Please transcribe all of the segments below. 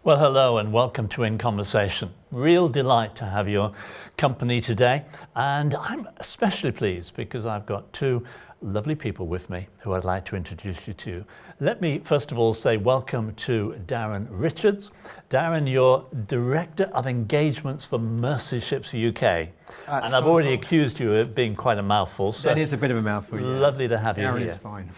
Well, hello and welcome to In Conversation. Real delight to have your company today, and I'm especially pleased because I've got two lovely people with me who I'd like to introduce you to. Let me first of all say welcome to Darren Richards. Darren, you're Director of Engagements for Mercy Ships UK. And I've already accused you of being quite a mouthful. So that is a bit of a mouthful, yeah. Lovely to have you Darren here. is fine.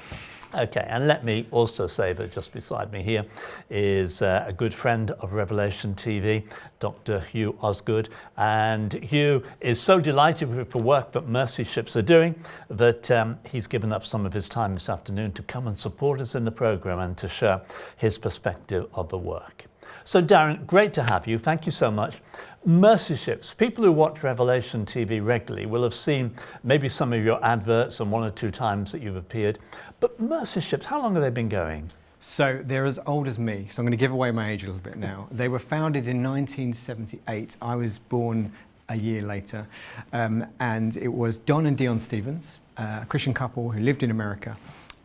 Okay, and let me also say that just beside me here is a good friend of Revelation TV, Dr Hugh Osgood. And Hugh is so delighted with the work that Mercy Ships are doing that he's given up some of his time this afternoon to come and support us in the programme and to share his perspective of the work. So Darren, great to have you. Thank you so much. Mercy Ships, people who watch Revelation TV regularly will have seen maybe some of your adverts and one or two times that you've appeared. But Mercy Ships, how long have they been going? So they're as old as me, so I'm going to give away my age a little bit now. They were founded in 1978. I was born a year later. And it was Don and Dion Stevens, a Christian couple who lived in America.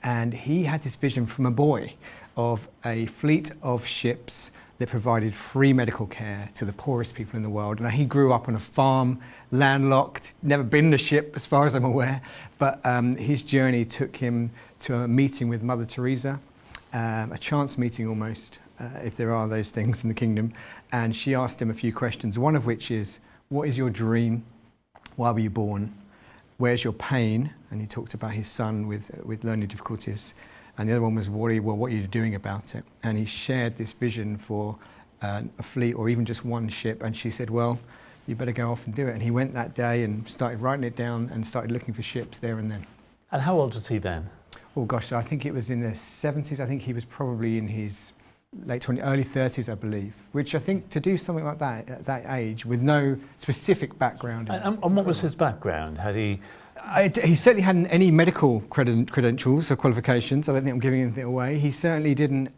And he had this vision from a boy of a fleet of ships that provided free medical care to the poorest people in the world. Now, he grew up on a farm, landlocked, never been in a ship as far as I'm aware, but his journey took him to a meeting with Mother Teresa, a chance meeting almost, if there are those things in the kingdom. And she asked him a few questions, one of which is, what is your dream? Why were you born? Where's your pain? And he talked about his son with learning difficulties. And the other one was, what are you doing about it? And he shared this vision for a fleet or even just one ship. And she said, well, you better go off and do it. And he went that day and started writing it down and started looking for ships there and then. And how old was he then? Oh gosh, I think it was in the 70s. I think he was probably in his late 20s, early 30s, I believe. Which I think to do something like that at that age with no specific background. And what was his background? Had he... He certainly hadn't any medical credentials or qualifications. I don't think I'm giving anything away. He certainly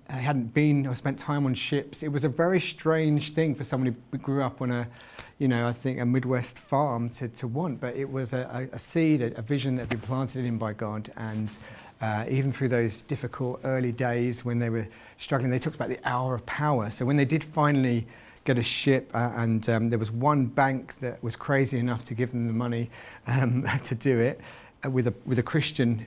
hadn't been or spent time on ships. It was a very strange thing for someone who grew up on I think a Midwest farm to want. But it was a seed, a vision that had been planted in him by God. And even through those difficult early days when they were struggling, they talked about the hour of power. So when they did finally get a ship, and there was one bank that was crazy enough to give them the money to do it, with a Christian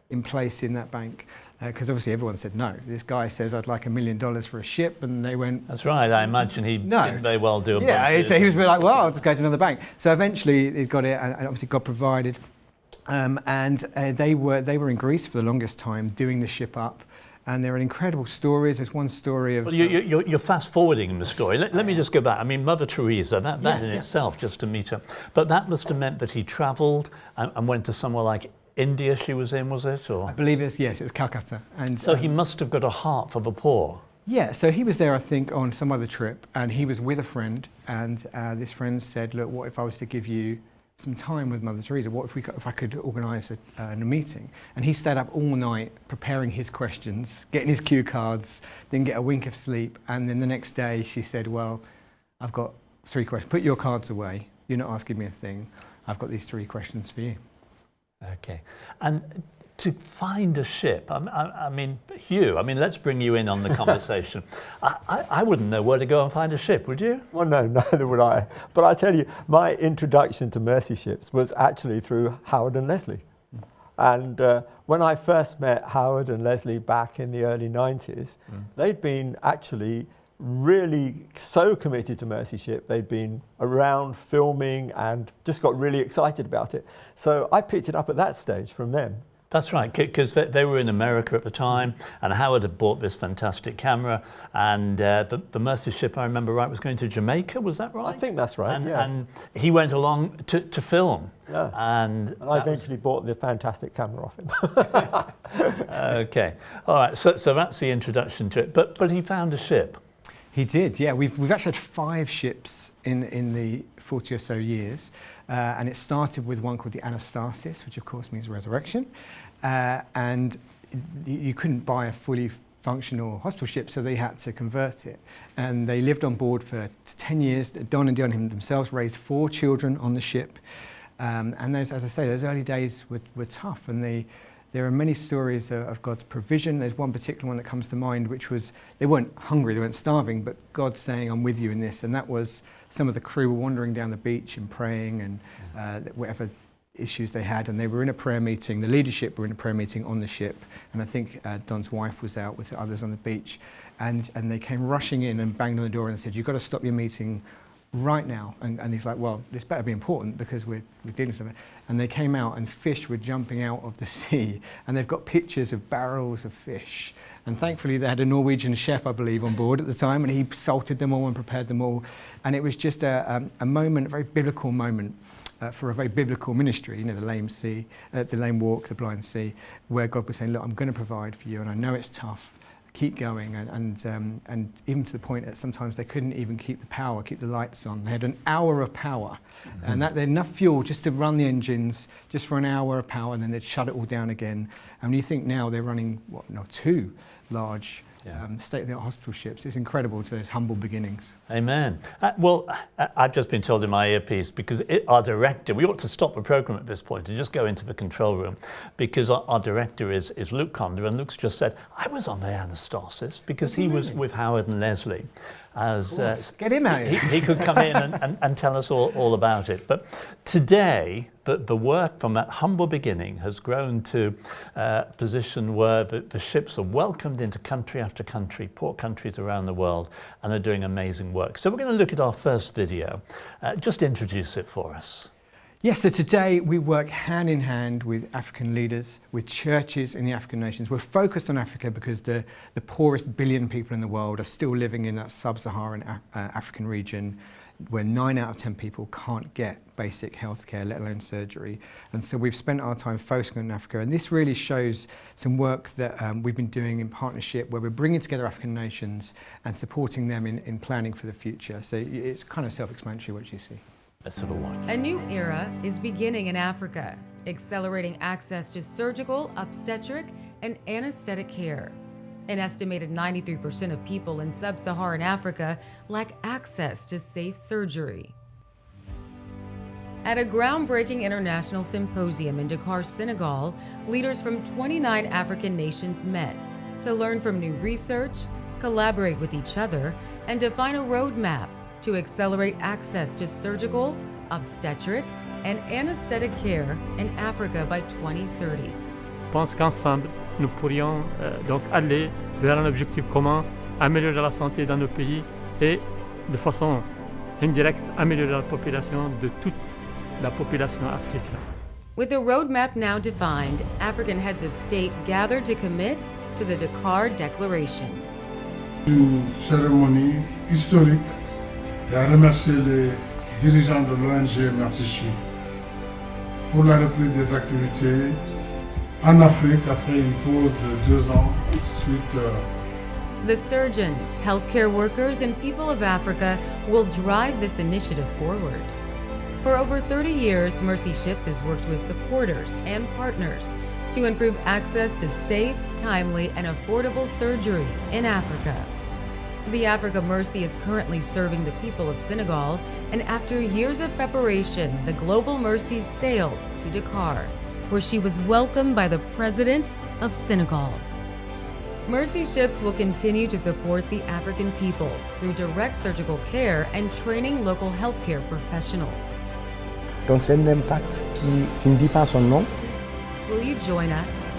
in place in that bank, because obviously everyone said no. This guy says, I'd like $1 million for a ship, and they went... That's right, I imagine he didn't very well do a bunch. Yeah, so he was like, well, I'll just go to another bank. So eventually he got it, and obviously God provided, and they were in Greece for the longest time doing the ship up. And there are incredible stories. There's one story of... Well, you're fast-forwarding in the story. Let me just go back. I mean, Mother Teresa, that in itself, just to meet her. But that must have meant that he travelled and went to somewhere like India she was in, was it? Or? I believe it was Calcutta. And so he must have got a heart for the poor. Yeah, so he was there, I think, on some other trip, and he was with a friend, and this friend said, look, what if I was to give you some time with Mother Teresa? What if I could organise a meeting? And he stayed up all night preparing his questions, getting his cue cards, didn't get a wink of sleep. And then the next day she said, well, I've got 3 questions. Put your cards away. You're not asking me a thing. I've got these 3 questions for you. Okay. And to find a ship, I mean, Hugh, let's bring you in on the conversation. I wouldn't know where to go and find a ship, would you? Well, no, neither would I. But I tell you, my introduction to Mercy Ships was actually through Howard and Leslie. And when I first met Howard and Leslie back in the early 90s, they'd been actually really so committed to Mercy Ship. They'd been around filming and just got really excited about it. So I picked it up at that stage from them. That's right, because they were in America at the time, and Howard had bought this fantastic camera, and the Mercy Ship, I remember right, was going to Jamaica, was that right? I think that's right, yes. And he went along to film. Yeah. And I eventually bought the fantastic camera off him. Okay, all right, so that's the introduction to it, but he found a ship. He did, yeah. We've actually had 5 ships in the 40 or so years, and it started with one called the Anastasis, which of course means resurrection. And you couldn't buy a fully functional hospital ship, so they had to convert it. And they lived on board for 10 years. Don and Dion themselves raised 4 children on the ship. And those, as I say, those early days were tough, and there are many stories of God's provision. There's one particular one that comes to mind, which was they weren't hungry, they weren't starving, but God saying, I'm with you in this. And that was some of the crew were wandering down the beach and praying and whatever issues they had, and they were in a prayer meeting. The leadership were in a prayer meeting on the ship, and I think Don's wife was out with others on the beach, and they came rushing in and banged on the door and said, you've got to stop your meeting right now. And he's like, well, this better be important because we're dealing with something. And they came out and fish were jumping out of the sea, and they've got pictures of barrels of fish. And thankfully they had a Norwegian chef, I believe, on board at the time, and he salted them all and prepared them all. And it was just a moment, a very biblical moment, for a very biblical ministry, you know, the lame walk, the blind see, where God was saying, look, I'm going to provide for you, and I know it's tough, keep going. And even to the point that sometimes they couldn't even keep the lights on. They had an hour of power, and that they had enough fuel just to run the engines, just for an hour of power, and then they'd shut it all down again. And when you think now they're running, two large state-of-the-art hospital ships. It's incredible to those humble beginnings. Amen. I've just been told in my earpiece, because our director, we ought to stop the program at this point and just go into the control room, because our director is Luke Conder, and Luke's just said, I was on the Anastasis, because he was with Howard and Leslie. Get him out here. He could come in and tell us all about it. But today, the work from that humble beginning has grown to a position where the ships are welcomed into country after country, poor countries around the world, and are doing amazing work. So we're going to look at our first video. Just introduce it for us. Yes, so today we work hand in hand with African leaders, with churches in the African nations. We're focused on Africa because the poorest billion people in the world are still living in that sub-Saharan African region, where 9 out of 10 people can't get basic healthcare, let alone surgery. And so we've spent our time focusing on Africa, and this really shows some work that we've been doing in partnership, where we're bringing together African nations and supporting them in planning for the future. So it's kind of self-explanatory what you see. Let's have a watch. A new era is beginning in Africa, accelerating access to surgical, obstetric, and anesthetic care. An estimated 93% of people in sub-Saharan Africa lack access to safe surgery. At a groundbreaking international symposium in Dakar, Senegal, leaders from 29 African nations met to learn from new research, collaborate with each other, and define a roadmap to accelerate access to surgical, obstetric, and anesthetic care in Africa by 2030. Je pense qu'ensemble, nous pourrions donc aller vers un objectif commun, améliorer la santé dans nos pays et, de façon indirecte, améliorer la population de toute la population africaine. With the roadmap now defined, African heads of state gathered to commit to the Dakar Declaration. Une cérémonie historique et à remercier les dirigeants de l'ONG Mertichi pour la reprise des activités en Afrique après une pause de 2 ans suite. The surgeons, healthcare workers, and people of Africa will drive this initiative forward. For over 30 years, Mercy Ships has worked with supporters and partners to improve access to safe, timely, and affordable surgery in Africa. The Africa Mercy is currently serving the people of Senegal, and after years of preparation, the Global Mercy sailed to Dakar, where she was welcomed by the President of Senegal. Mercy Ships will continue to support the African people through direct surgical care and training local healthcare professionals. Donc c'est un impact qui ne dit pas son nom. Will you join us?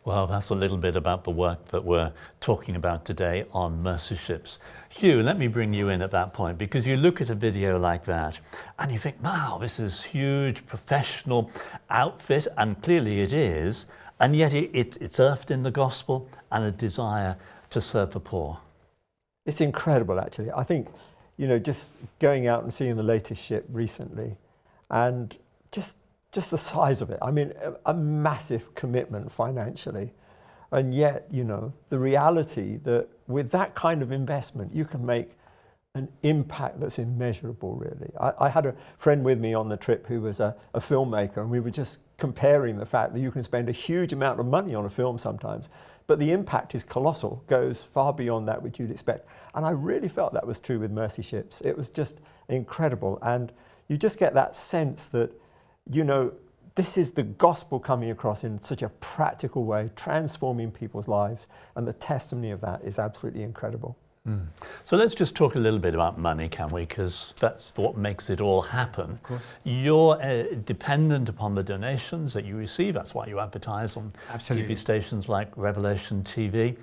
Well, that's a little bit about the work that we're talking about today on Mercy Ships. Hugh, let me bring you in at that point, because you look at a video like that and you think, wow, this is huge professional outfit, and clearly it is, and yet it's earthed in the gospel and a desire to serve the poor. It's incredible, actually. I think, you know, just going out and seeing the latest ship recently, and just the size of it. I mean, a massive commitment financially. And yet, you know, the reality that with that kind of investment, you can make an impact that's immeasurable, really. I had a friend with me on the trip who was a filmmaker, and we were just comparing the fact that you can spend a huge amount of money on a film sometimes, but the impact is colossal, goes far beyond that which you'd expect. And I really felt that was true with Mercy Ships. It was just incredible. And you just get that sense that, you know, this is the gospel coming across in such a practical way, transforming people's lives, and the testimony of that is absolutely incredible. So let's just talk a little bit about money, can we? Because that's what makes it all happen. Of course. You're dependent upon the donations that you receive. That's why you advertise on TV stations like Revelation TV.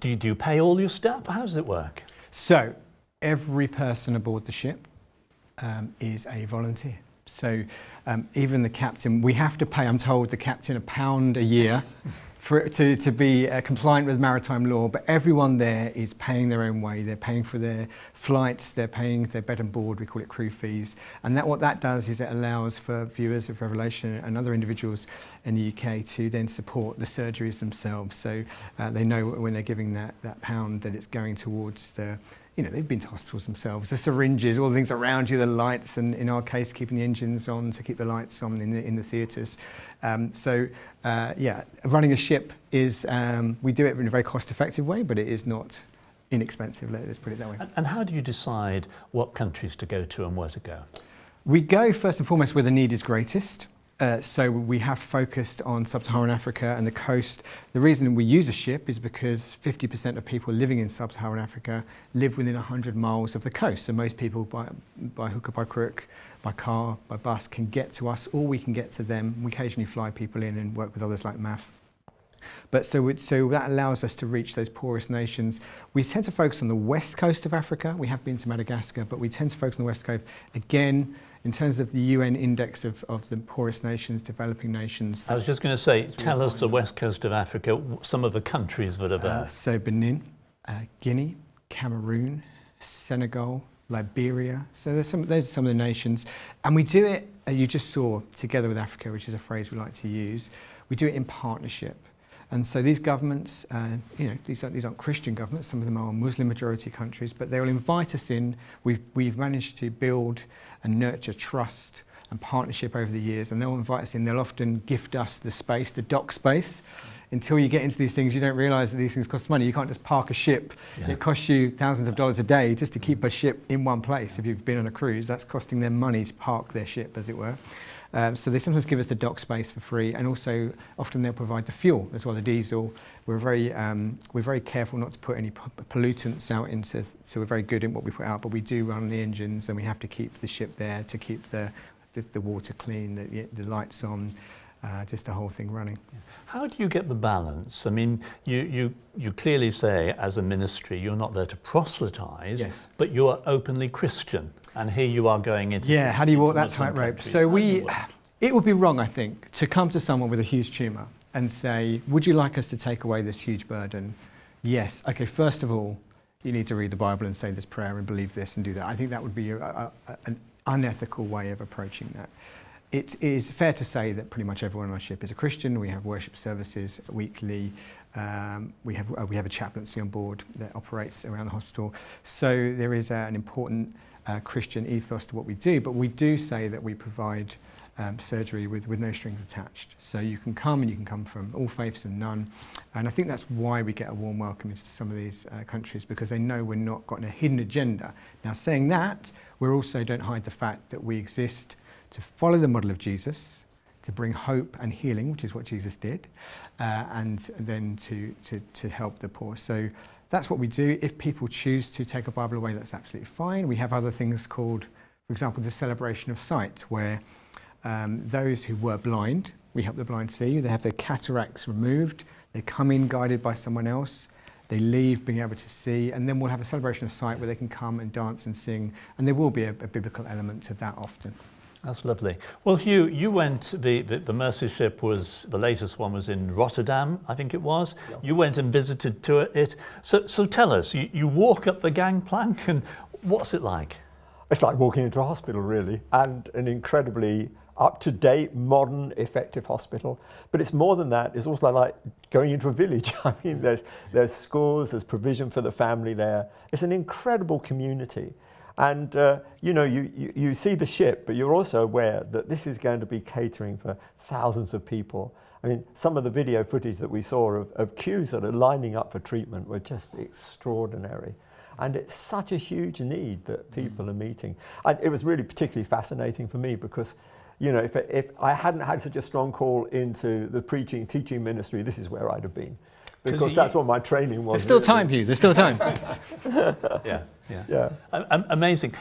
Do you pay all your staff? How does it work? So every person aboard the ship is a volunteer. So even the captain, we have to pay, I'm told, the captain £1 a year for it to be compliant with maritime law, but everyone there is paying their own way. They're paying for their flights, they're paying their bed and board, we call it crew fees. And what that does is it allows for viewers of Revelation and other individuals in the UK to then support the surgeries themselves. So they know when they're giving that £1 that it's going towards the, they've been to hospitals themselves, the syringes, all the things around you, the lights, and in our case, keeping the engines on to keep the lights on in the theatres. Running a ship is, we do it in a very cost-effective way, but it is not inexpensive, let's put it that way. And how do you decide what countries to go to and where to go? We go first and foremost where the need is greatest. So we have focused on sub-Saharan Africa and the coast. The reason we use a ship is because 50% of people living in sub-Saharan Africa live within 100 miles of the coast. So most people by hook or by crook, by car, by bus can get to us, or we can get to them. We occasionally fly people in and work with others like MAF. But so that allows us to reach those poorest nations. We tend to focus on the west coast of Africa. We have been to Madagascar, but we tend to focus on the west coast. Again, in terms of the UN index of the poorest nations, developing nations. I was just going to say, tell us the west coast of Africa, some of the countries that are there. So Benin, Guinea, Cameroon, Senegal, Liberia. So those are some of the nations. And we do it, you just saw, together with Africa, which is a phrase we like to use. We do it in partnership. And so these governments, these aren't Christian governments, some of them are Muslim majority countries, but they will invite us in. We've managed to build and nurture trust and partnership over the years, and they'll invite us in. They'll often gift us the space, the dock space. Until you get into these things, you don't realise that these things cost money. You can't just park a ship. Yeah. It costs you thousands of dollars a day just to keep a ship in one place. If you've been on a cruise, that's costing them money to park their ship, as it were. So they sometimes give us the dock space for free, and also often they'll provide the fuel as well, the diesel. We're very careful not to put any pollutants out into, so we're very good in what we put out, but we do run the engines, and we have to keep the ship there to keep the water clean, the lights on, just the whole thing running. How do you get the balance? I mean, you clearly say as a ministry you're not there to proselytise, yes, but you're openly Christian. And here you are going into... Yeah, how do you walk that tightrope? So it would be wrong, I think, to come to someone with a huge tumour and say, would you like us to take away this huge burden? Yes. Okay, first of all, you need to read the Bible and say this prayer and believe this and do that. I think that would be an unethical way of approaching that. It is fair to say that pretty much everyone on our ship is a Christian. We have worship services weekly. We have a chaplaincy on board that operates around the hospital. So there is an important Christian ethos to what we do, but we do say that we provide surgery with no strings attached. So you can come, and you can come from all faiths and none. And I think that's why we get a warm welcome into some of these countries, because they know we're not got a hidden agenda. Now, saying that, we also don't hide the fact that we exist to follow the model of Jesus, to bring hope and healing, which is what Jesus did, and then to help the poor. So that's what we do. If people choose to take a Bible away, that's absolutely fine. We have other things called, for example, the celebration of sight, where those who were blind, we help the blind see. They have their cataracts removed. They come in guided by someone else. They leave being able to see, and then we'll have a celebration of sight where they can come and dance and sing, and there will be a biblical element to that often. That's lovely. Well, Hugh, you went, the Mercy ship was, the latest one was in Rotterdam, I think it was. Yep. You went and visited it. So tell us, you walk up the gangplank, and what's it like? It's like walking into a hospital, really, and an incredibly up-to-date, modern, effective hospital. But it's more than that. It's also like going into a village. I mean, there's schools, there's provision for the family there. It's an incredible community. And you see the ship, but you're also aware that this is going to be catering for thousands of people. I mean, some of the video footage that we saw of queues that are lining up for treatment were just extraordinary. And it's such a huge need that people are meeting. And it was really particularly fascinating for me because, you know, if I hadn't had such a strong call into the preaching, teaching ministry, this is where I'd have been. Because that's what my training was. There's still time, Hugh. There's still time. Yeah. Amazing.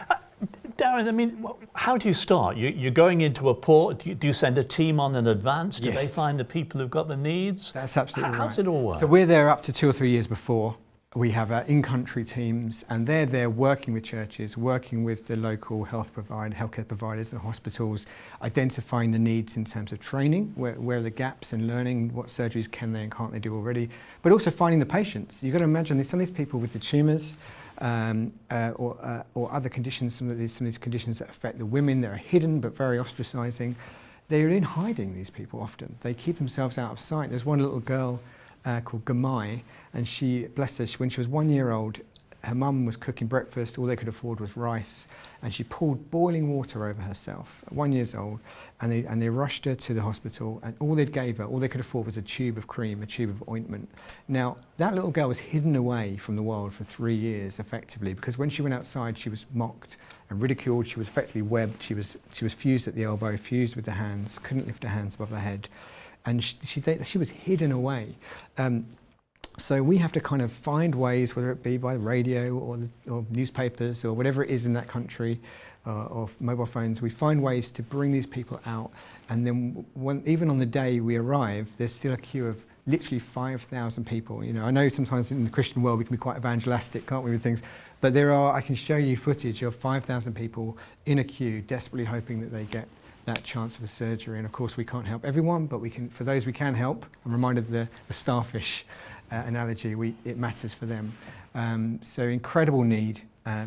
Darren, I mean, how do you start? You're going into a port. Do you send a team on in advance? Do they find the people who've got the needs? That's absolutely right. How's it all work? So we're there up to 2 or 3 years before. We have our in-country teams, and they're there working with churches, working with the local healthcare providers and hospitals, identifying the needs in terms of training, where are the gaps in learning, what surgeries can they and can't they do already, but also finding the patients. You've got to imagine some of these people with the tumours or other conditions, some of these conditions that affect the women that are hidden but very ostracising. They're in hiding, these people often. They keep themselves out of sight. There's one little girl called Gamai, and she, bless her, when she was 1 year old, her mum was cooking breakfast, all they could afford was rice, and she poured boiling water over herself, 1 year old, and they rushed her to the hospital, and all they could afford was a tube of cream, a tube of ointment. Now, that little girl was hidden away from the world for 3 years, effectively, because when she went outside, she was mocked and ridiculed. She was effectively webbed. She was fused at the elbow, fused with the hands, couldn't lift her hands above her head. And she was hidden away. So we have to kind of find ways, whether it be by radio or newspapers or whatever it is in that country, or mobile phones, we find ways to bring these people out. And then even on the day we arrive, there's still a queue of literally 5,000 people. You know, I know sometimes in the Christian world we can be quite evangelistic, can't we, with things? But I can show you footage of 5,000 people in a queue, desperately hoping that they get that chance of a surgery. And of course we can't help everyone, but we can, for those we can help. I'm reminded of the starfish analogy, it matters for them. So incredible need,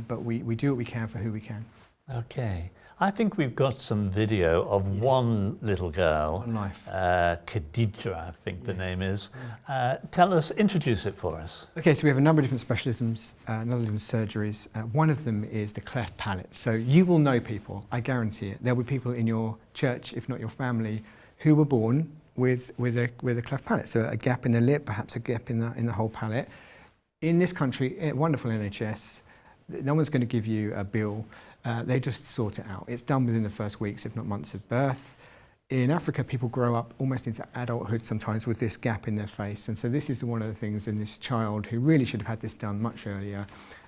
but we do what we can for who we can. Okay. I think we've got some video of one little girl, One life. Khadija, I think the name is. Introduce it for us. Okay, so we have a number of different specialisms, a number of different surgeries. One of them is the cleft palate. So you will know people, I guarantee it. There will be people in your church, if not your family, who were born with a cleft palate. So a gap in the lip, perhaps a gap in the whole palate. In this country, wonderful NHS, no one's going to give you a bill. They just sort it out. It's done within the first weeks, if not months of birth. In Africa, people grow up almost into adulthood sometimes with this gap in their face. And so this is one of the things in this child who really should have had this done much earlier.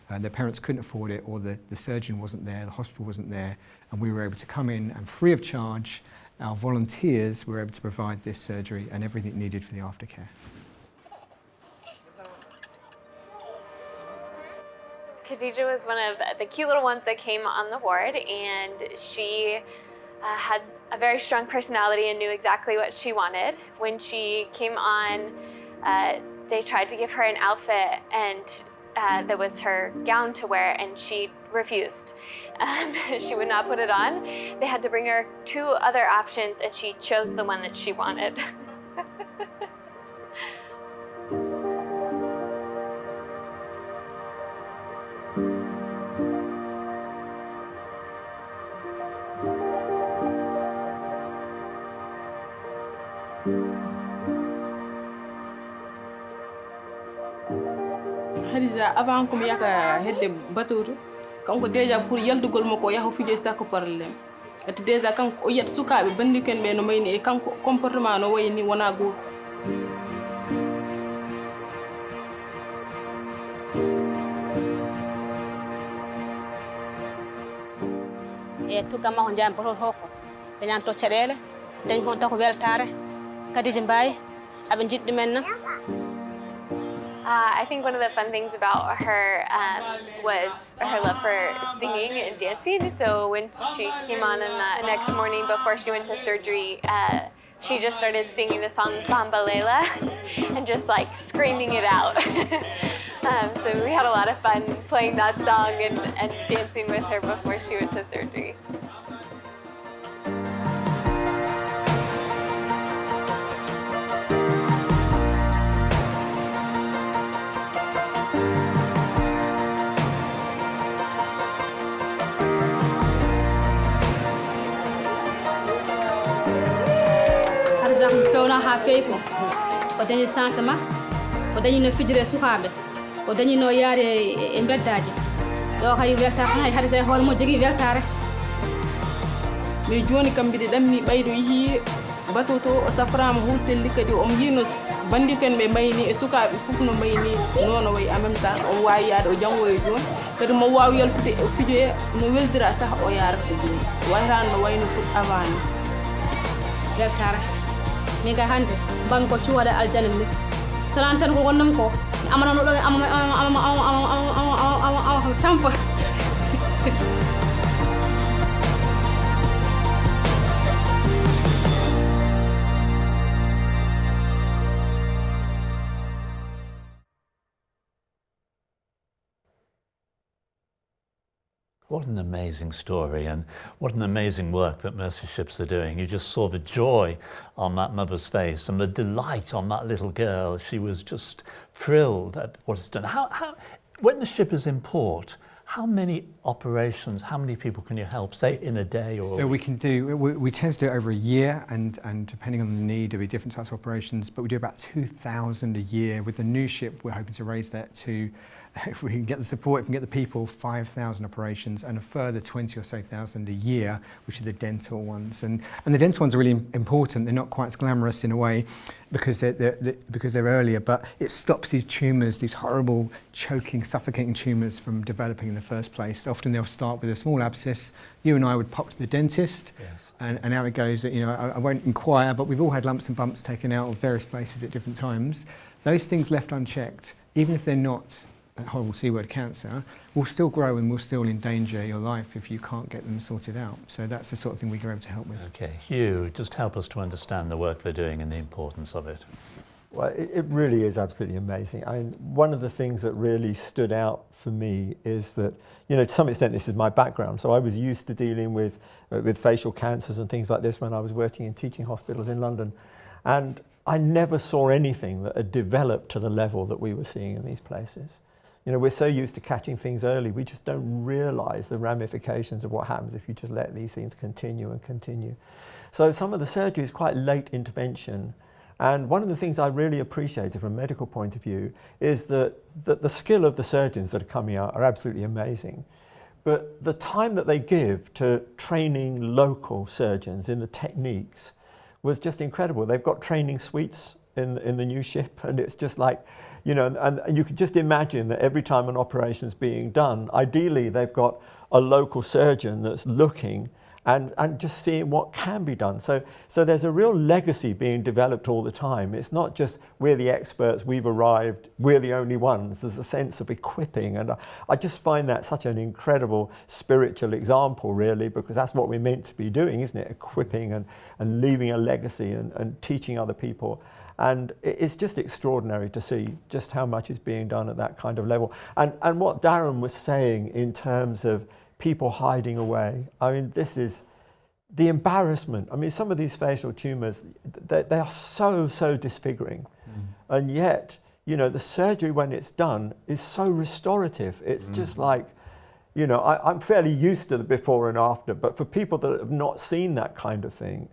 Their parents couldn't afford it, or the surgeon wasn't there, the hospital wasn't there, and we were able to come in and free of charge, our volunteers were able to provide this surgery and everything needed for the aftercare. Khadija was one of the cute little ones that came on the ward, and she had a very strong personality and knew exactly what she wanted. When she came on, they tried to give her an outfit, and that was her gown to wear, and she refused. She would not put it on. They had to bring her 2 other options, and she chose the one that she wanted. Khadija, avant comme yaka hedde batoto kanko déjà pour yaldugol mako yaho fijo sakko problème ati déjà kanko o yet sukabe bandi ken be no mayni e kanko comportement no wayni wona go e tugama ho jam boto hoko dañan to cadele dañ hon to ko weltare Khadija Mbaye abe jiddi men. I think one of the fun things about her was her love for singing and dancing. So when she came on the next morning before she went to surgery, she just started singing the song Bamba Layla and just like screaming it out. So we had a lot of fun playing that song and dancing with her before she went to surgery. fewna ha feewi ko o dañi changement o dañi no fijire sukaɓe o dañi no yaare e beddaji ɗo hay weltare tan hay hade say hoore mo jogui weltare mais joni kam mbiɗe ɗammi ɓaydo yeehi bateau to o saframa hu selli kadi omo yino bandi ken ɓe mbayni e sukaɓe fof no mbayni nono way en même temps on wawi yaade o janggoye joni kadi mo wawi yaltude e fijo e no weldira sah o yarata joni wayran no wayno pour avant ni weltare min kay hande mbami ko cuwade aljana ni sonan tan ko wonnam ko amana no ɗo ama tampa What an amazing story, and what an amazing work that Mercy Ships are doing. You just saw the joy on that mother's face and the delight on that little girl. She was just thrilled at what it's done. When the ship is in port, how many operations, how many people can you help, say in a day or? So we tend to do it over a year, and depending on the need, there'll be different types of operations, but we do about 2,000 a year. With the new ship, we're hoping to raise that to, if we can get the support, if we can get the people, 5,000 operations, and a further 20 or so thousand a year, which are the dental ones. And the dental ones are really important. They're not quite as glamorous in a way because they're earlier, but it stops these tumours, these horrible, choking, suffocating tumours from developing in the first place. Often they'll start with a small abscess. You and I would pop to the dentist, yes, and out it goes. You know, I won't inquire, but we've all had lumps and bumps taken out of various places at different times. Those things left unchecked, even if they're not that horrible C-word cancer, will still grow and will still endanger your life if you can't get them sorted out. So that's the sort of thing we go able to help with. Okay, Hugh, just help us to understand the work they're doing and the importance of it. Well, it really is absolutely amazing. I mean, one of the things that really stood out for me is that, you know, to some extent this is my background, so I was used to dealing with facial cancers and things like this when I was working in teaching hospitals in London, and I never saw anything that had developed to the level that we were seeing in these places. You know, we're so used to catching things early, we just don't realise the ramifications of what happens if you just let these things continue and continue. So some of the surgery is quite late intervention. And one of the things I really appreciated from a medical point of view is that the skill of the surgeons that are coming out are absolutely amazing. But the time that they give to training local surgeons in the techniques was just incredible. They've got training suites in the new ship, and it's just like, you know, and you could just imagine that every time an operation is being done, ideally they've got a local surgeon that's looking and just seeing what can be done. So there's a real legacy being developed all the time. It's not just we're the experts, we've arrived, we're the only ones. There's a sense of equipping, and I just find that such an incredible spiritual example, really, because that's what we're meant to be doing, isn't it? Equipping and leaving a legacy and teaching other people. And it's just extraordinary to see just how much is being done at that kind of level. And what Darren was saying in terms of people hiding away, I mean, this is the embarrassment. I mean, some of these facial tumours, they are so disfiguring. And yet, you know, the surgery when it's done is so restorative. It's just like, you know, I'm fairly used to the before and after, but for people that have not seen that kind of thing,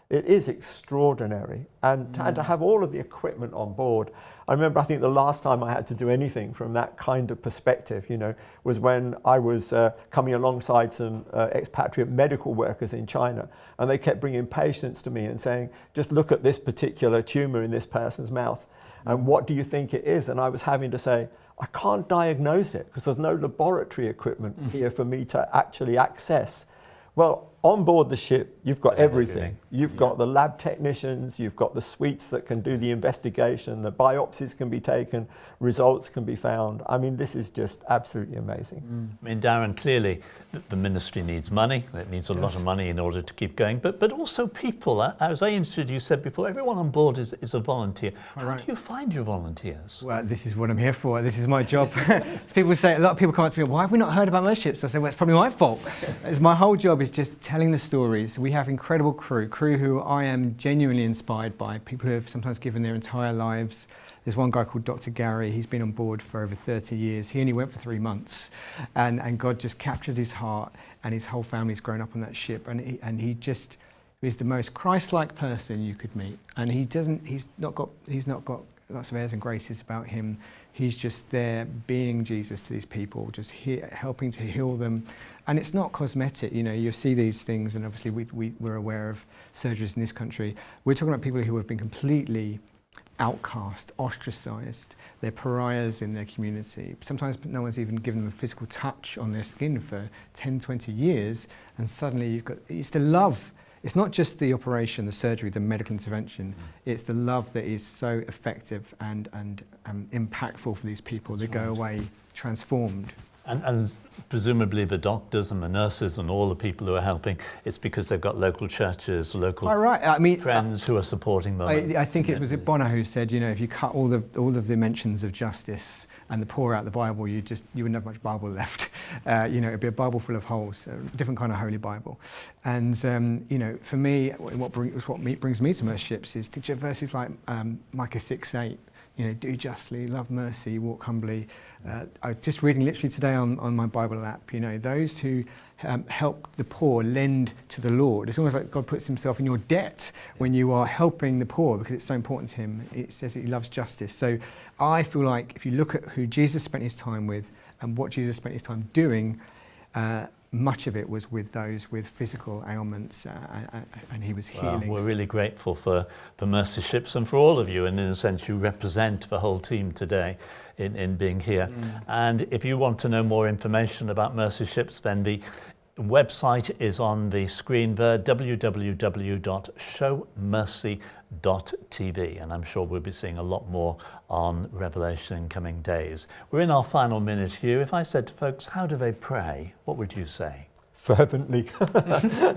it is extraordinary. And to have all of the equipment on board. I remember, I think the last time I had to do anything from that kind of perspective, you know, was when I was coming alongside some expatriate medical workers in China, and they kept bringing patients to me and saying, just look at this particular tumour in this person's mouth, and what do you think it is? And I was having to say, I can't diagnose it because there's no laboratory equipment here for me to actually access. Well, on board the ship, you've got everything. You've got the lab technicians, you've got the suites that can do the investigation, the biopsies can be taken, results can be found. I mean, this is just absolutely amazing. I mean, Darren, clearly the ministry needs money. It needs a lot of money in order to keep going, but also people. As I introduced, said before, everyone on board is a volunteer. How do you find your volunteers? Well, this is what I'm here for. This is my job. People say, a lot of people come up to me, why have we not heard about Mercy Ships? I say, well, it's probably my fault. My whole job is just telling the stories. We have incredible crew who I am genuinely inspired by, people who have sometimes given their entire lives. There's one guy called Dr Gary, he's been on board for over 30 years. He only went for 3 months, and God just captured his heart, and his whole family's grown up on that ship, and he just is the most Christ-like person you could meet. And he's not got lots of airs and graces about him. He's just there being Jesus to these people, just helping to heal them. And it's not cosmetic, you know, you see these things, and obviously we're aware of surgeries in this country. We're talking about people who have been completely outcast, ostracized. They're pariahs in their community. Sometimes no one's even given them a physical touch on their skin for 10, 20 years, and suddenly it's the love. It's not just the operation, the surgery, the medical intervention. It's the love that is so effective and impactful for these people. They go away transformed. And presumably the doctors and the nurses and all the people who are helping, it's because they've got local churches, local friends who are supporting them. I think it was Bonner who said, you know, if you cut all of the mentions of justice and the poor out of the Bible, you wouldn't have much Bible left. You know, it'd be a Bible full of holes, a different kind of holy Bible. And you know, for me, what brings me to Mercy Ships is verses like Micah 6:8. You know, do justly, love mercy, walk humbly. I was just reading literally today on my Bible app, you know, those who help the poor lend to the Lord. It's almost like God puts himself in your debt when you are helping the poor because it's so important to him. It says that he loves justice. So I feel like if you look at who Jesus spent his time with and what Jesus spent his time doing, much of it was with those with physical ailments, and he was healing. Well, we're really grateful for Mercy Ships and for all of you, and in a sense you represent the whole team today in being here. And if you want to know more information about Mercy Ships, then the website is on the screen there, www.showmercy.tv, and I'm sure we'll be seeing a lot more on Revelation in coming days. We're in our final minute here. If I said to folks, how do they pray? What would you say? Fervently.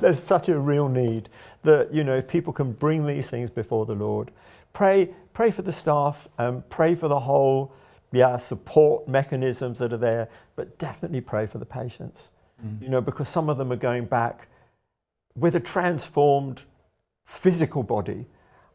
There's such a real need that, you know, if people can bring these things before the Lord, pray for the staff, pray for the whole support mechanisms that are there, but definitely pray for the patients. You know, because some of them are going back with a transformed physical body,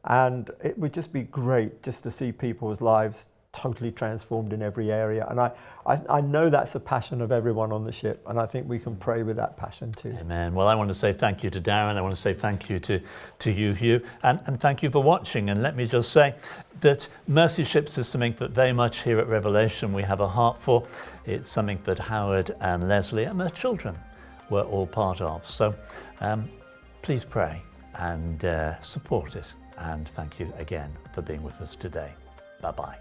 and it would just be great just to see people's lives totally transformed in every area. And I know that's a passion of everyone on the ship, and I think we can pray with that passion too. Amen. Well, I want to say thank you to Darren. I want to say thank you to you, Hugh, and thank you for watching. And let me just say that Mercy Ships is something that very much here at Revelation we have a heart for. It's something that Howard and Leslie and their children were all part of. So please pray and support it. And thank you again for being with us today. Bye-bye.